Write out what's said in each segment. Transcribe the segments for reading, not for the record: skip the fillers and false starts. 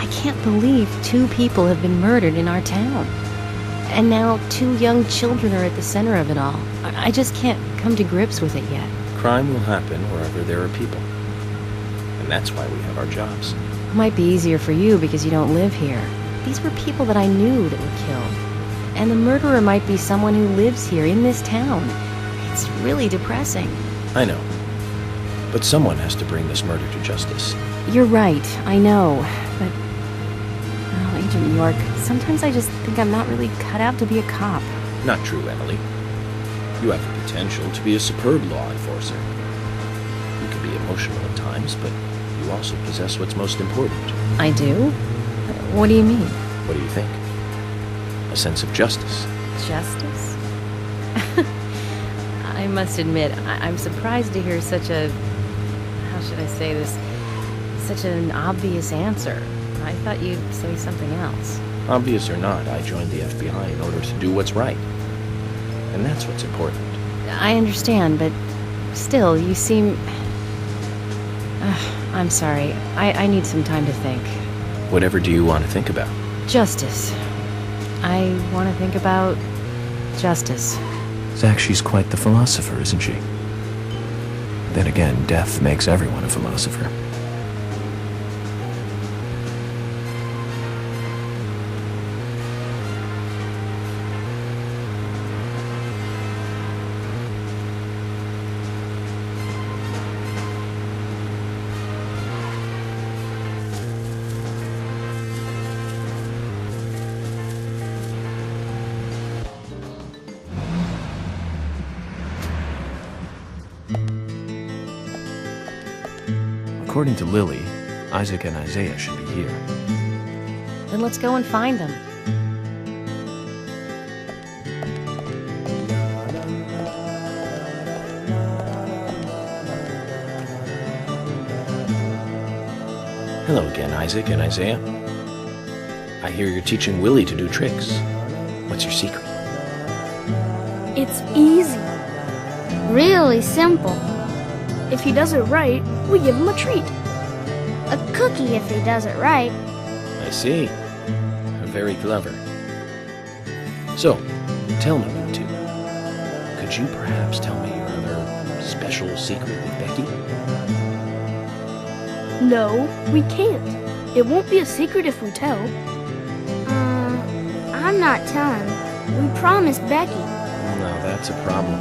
I can't believe 2 people have been murdered in our town. And now 2 young children are at the center of it all. I just can't come to grips with it yet. Crime will happen wherever there are people. And that's why we have our jobs. It might be easier for you because you don't live here. These were people that I knew that were killed. And the murderer might be someone who lives here in this town. It's really depressing. I know. But someone has to bring this murder to justice. You're right, I know. But, well, Agent York, sometimes I just think I'm not really cut out to be a cop. Not true, Emily. You have the potential to be a superb law enforcer. You can be emotional at times, but you also possess what's most important. I do? What do you mean? What do you think? A sense of justice. Justice? I must admit, I'm surprised to hear such a... how should I say this? Such an obvious answer. I thought you'd say something else. Obvious or not, I joined the FBI in order to do what's right. And that's what's important. I understand, but still, you seem... I'm sorry. I need some time to think. Whatever do you want to think about? Justice. I want to think about justice. Zach, she's quite the philosopher, isn't she? Then again, death makes everyone a philosopher. According to Lily, Isaac and Isaiah should be here. Then let's go and find them. Hello again, Isaac and Isaiah. I hear you're teaching Willie to do tricks. What's your secret? It's easy. Really simple. If he does it right, we give him a treat. A cookie if he does it right. I see. Very clever. So, tell me, you two. Could you perhaps tell me your other special secret with Becky? No, we can't. It won't be a secret if we tell. I'm not telling. We promised Becky. Now that's a problem.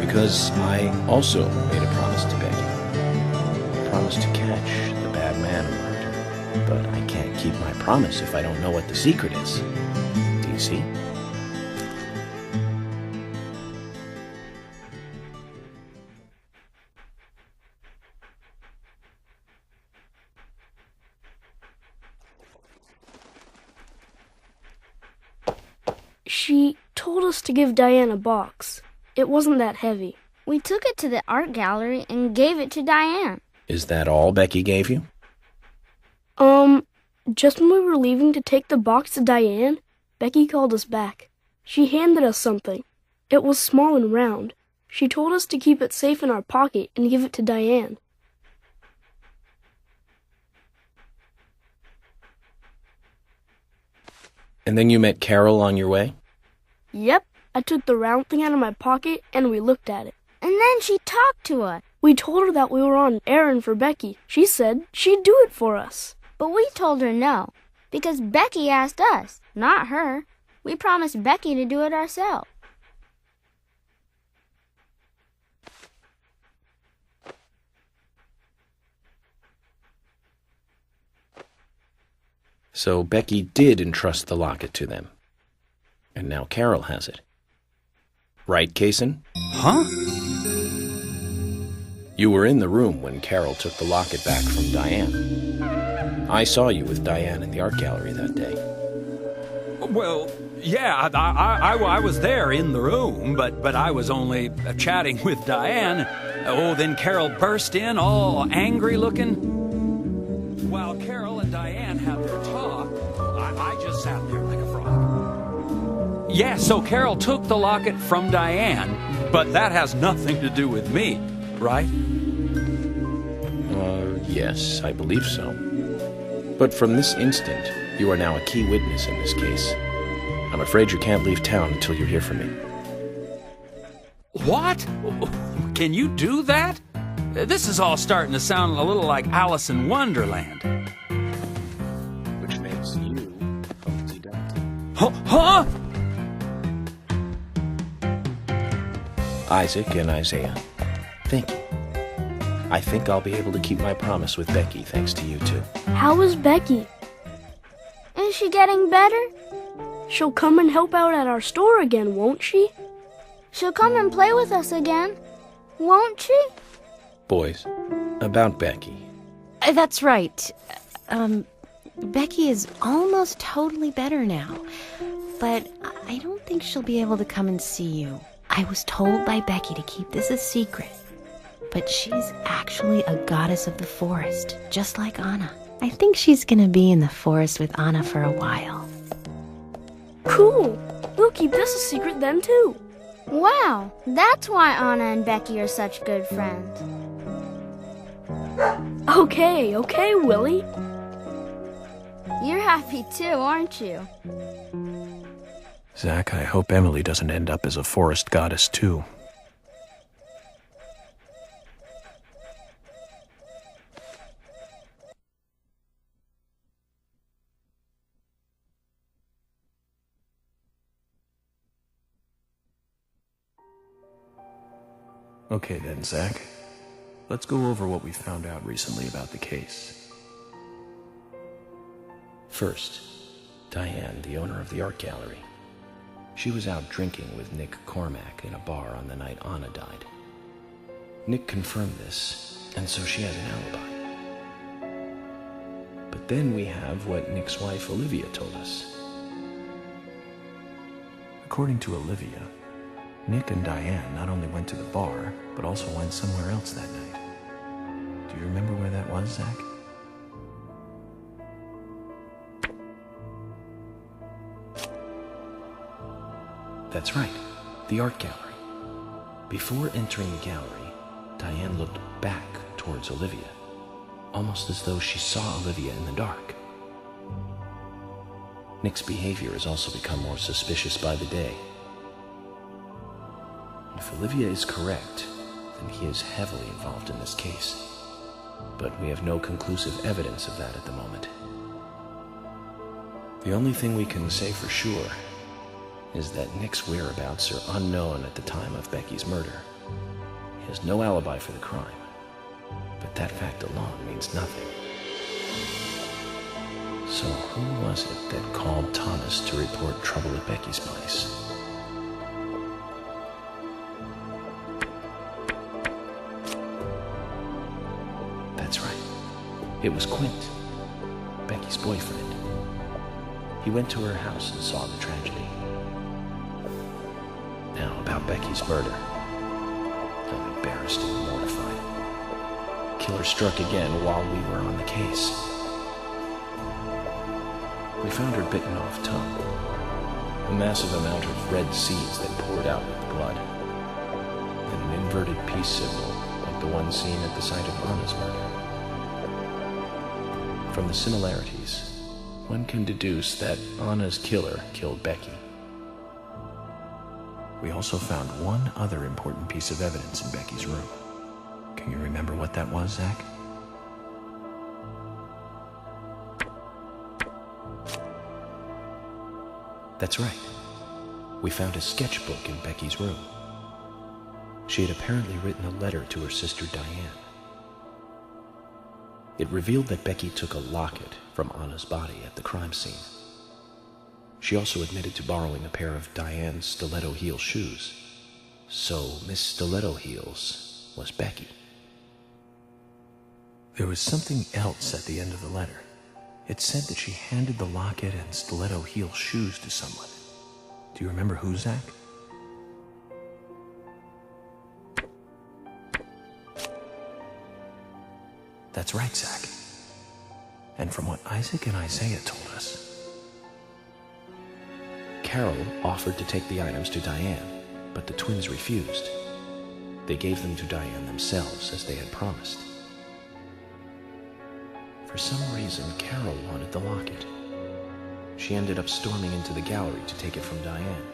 Because I also made a promise to Becky. I promised to catch the bad man who hurt her. But I can't keep my promise if I don't know what the secret is. Do you see? She told us to give Diane a box. It wasn't that heavy. We took it to the art gallery and gave it to Diane. Is that all Becky gave you? Just when we were leaving to take the box to Diane, Becky called us back. She handed us something. It was small and round. She told us to keep it safe in our pocket and give it to Diane. And then you met Carol on your way? Yep, I took the round thing out of my pocket and we looked at it. And then she talked to us. We told her that we were on an errand for Becky. She said she'd do it for us. But we told her no, because Becky asked us, not her. We promised Becky to do it ourselves. So Becky did entrust the locket to them. And now Carol has it. Right, Kaysen? Huh? You were in the room when Carol took the locket back from Diane. I saw you with Diane in the art gallery that day. Well, yeah, I was there in the room, but I was only chatting with Diane. Oh, then Carol burst in, all angry looking. While Carol and Diane had their talk, I just sat there like a frog. Yeah, so Carol took the locket from Diane, but that has nothing to do with me, right? Yes, I believe so. But from this instant, you are now a key witness in this case. I'm afraid you can't leave town until you hear from me. What? Can you do that? This is all starting to sound a little like Alice in Wonderland. Which makes you Humpty Dumpty. Huh? Isaac and Isaiah, thank you. I think I'll be able to keep my promise with Becky thanks to you two. How is Becky? Is she getting better? She'll come and help out at our store again, won't she? She'll come and play with us again, won't she? Boys, about Becky. That's right. Becky is almost totally better now. But I don't think she'll be able to come and see you. I was told by Becky to keep this a secret. But she's actually a goddess of the forest, just like Anna. I think she's gonna be in the forest with Anna for a while. Cool. We'll keep this a secret then, too. Wow, that's why Anna and Becky are such good friends. Okay, Willie. You're happy too, aren't you? Zach, I hope Emily doesn't end up as a forest goddess, too. Okay then, Zach. Let's go over what we found out recently about the case. First, Diane, the owner of the art gallery. She was out drinking with Nick Cormack in a bar on the night Anna died. Nick confirmed this, and so she has an alibi. But then we have what Nick's wife Olivia told us. According to Olivia, Nick and Diane not only went to the bar, but also went somewhere else that night. Do you remember where that was, Zach? That's right, the art gallery. Before entering the gallery, Diane looked back towards Olivia, almost as though she saw Olivia in the dark. Nick's behavior has also become more suspicious by the day. If Olivia is correct, then he is heavily involved in this case. But we have no conclusive evidence of that at the moment. The only thing we can say for sure is that Nick's whereabouts are unknown at the time of Becky's murder. He has no alibi for the crime, but that fact alone means nothing. So who was it that called Thomas to report trouble at Becky's place? That's right. It was Quint, Becky's boyfriend. He went to her house and saw the tragedy. Now, about Becky's murder. I'm embarrassed and mortified. Killer struck again while we were on the case. We found her bitten off tongue. A massive amount of red seeds that poured out with the blood. And an inverted peace symbol, like the one seen at the site of Anna's murder. From the similarities, one can deduce that Anna's killer killed Becky. We also found one other important piece of evidence in Becky's room. Can you remember what that was, Zach? That's right. We found a sketchbook in Becky's room. She had apparently written a letter to her sister Diane. It revealed that Becky took a locket from Anna's body at the crime scene. She also admitted to borrowing a pair of Diane's stiletto heel shoes. So Miss Stiletto Heels was Becky. There was something else at the end of the letter. It said that she handed the locket and stiletto heel shoes to someone. Do you remember who, Zach? That's right, Zach. And from what Isaac and Isaiah told us, Carol offered to take the items to Diane, but the twins refused. They gave them to Diane themselves, as they had promised. For some reason, Carol wanted the locket. She ended up storming into the gallery to take it from Diane.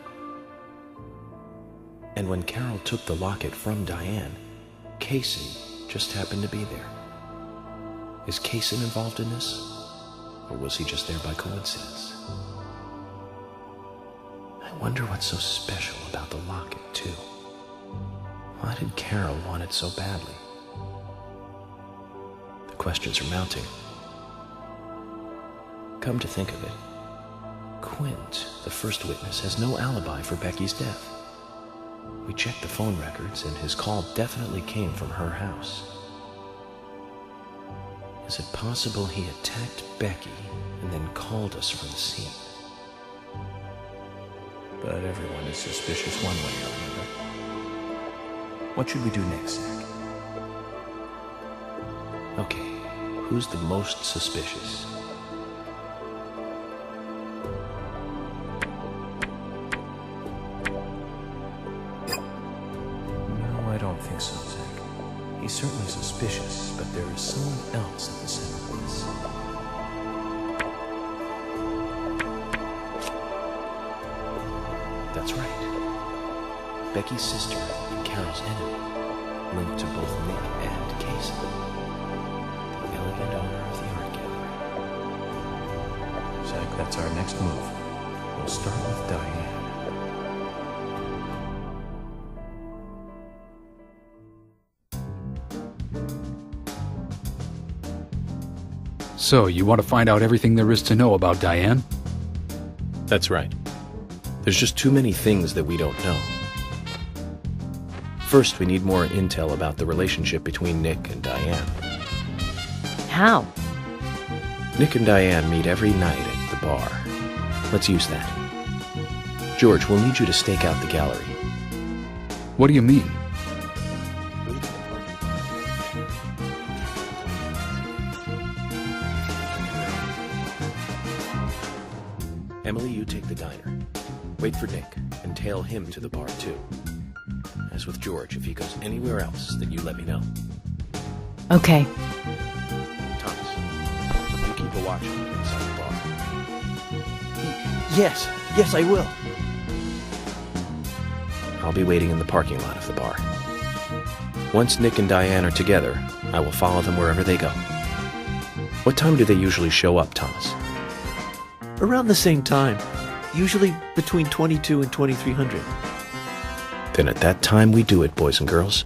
And when Carol took the locket from Diane, Kaysen just happened to be there. Is Kaysen involved in this? Or was he just there by coincidence? I wonder what's so special about the locket, too. Why did Carol want it so badly? The questions are mounting. Come to think of it, Quint, the first witness, has no alibi for Becky's death. We checked the phone records, and his call definitely came from her house. Is it possible he attacked Becky and then called us from the scene? But everyone is suspicious one way or another. What should we do next, Zach? Okay, who's the most suspicious? No, I don't think so, Zach. He's certainly suspicious, but there is someone else at the center of this. That's right. Becky's sister and Carol's enemy, linked to both Nick and Kaysen, the elegant owner of the art gallery. Zach, that's our next move. We'll start with Diane. So, you want to find out everything there is to know about Diane? That's right. There's just too many things that we don't know. First, we need more intel about the relationship between Nick and Diane. How? Nick and Diane meet every night at the bar. Let's use that. George, we'll need you to stake out the gallery. What do you mean? Emily, you take the diner. Wait for Nick, and tail him to the bar, too. As with George, if he goes anywhere else, then you let me know. Okay. Thomas, you keep a watch on him inside the bar. Yes, I will. I'll be waiting in the parking lot of the bar. Once Nick and Diane are together, I will follow them wherever they go. What time do they usually show up, Thomas? Around the same time. Usually between 22 and 2300. Then at that time we do it, boys and girls.